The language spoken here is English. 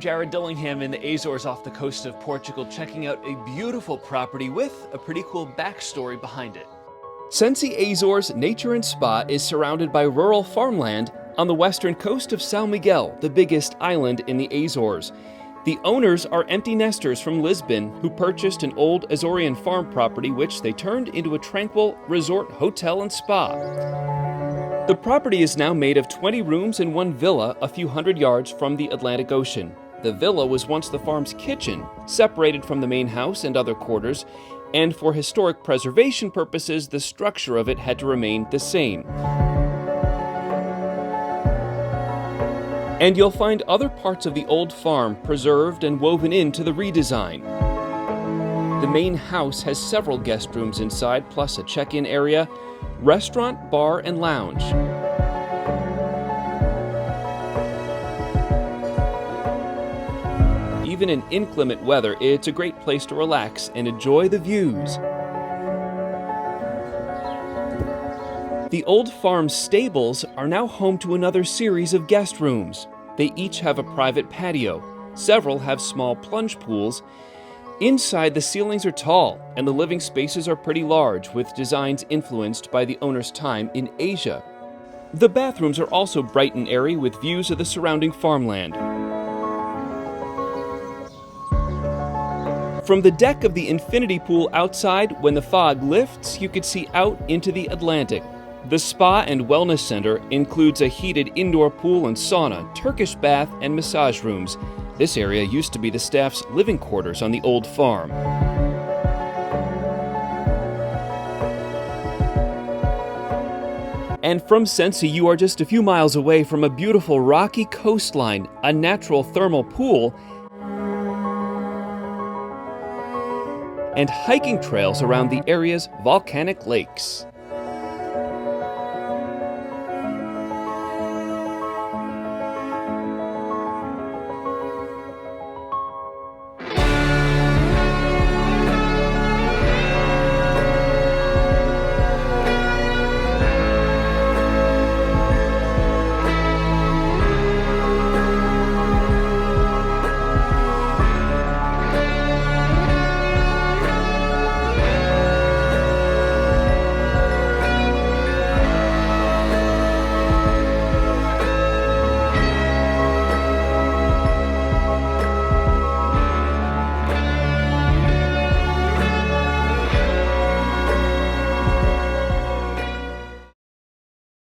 Jared Dillingham in the Azores off the coast of Portugal, checking out a beautiful property with a pretty cool backstory behind it. Sensi Azores Nature and Spa is surrounded by rural farmland on the western coast of São Miguel, the biggest island in the Azores. The owners are empty nesters from Lisbon who purchased an old Azorean farm property which they turned into a tranquil resort hotel and spa. The property is now made of 20 rooms and one villa a few hundred yards from the Atlantic Ocean. The villa was once the farm's kitchen, separated from the main house and other quarters, and for historic preservation purposes, the structure of it had to remain the same. And you'll find other parts of the old farm preserved and woven into the redesign. The main house has several guest rooms inside, plus a check-in area, restaurant, bar, and lounge. Even in inclement weather, it's a great place to relax and enjoy the views. The old farm's stables are now home to another series of guest rooms. They each have a private patio. Several have small plunge pools. Inside, the ceilings are tall, and the living spaces are pretty large, with designs influenced by the owner's time in Asia. The bathrooms are also bright and airy, with views of the surrounding farmland. From the deck of the infinity pool outside, when the fog lifts, you can see out into the Atlantic. The spa and wellness center includes a heated indoor pool and sauna, Turkish bath, and massage rooms. This area used to be the staff's living quarters on the old farm. And from Sensi, you are just a few miles away from a beautiful rocky coastline, a natural thermal pool, and hiking trails around the area's volcanic lakes.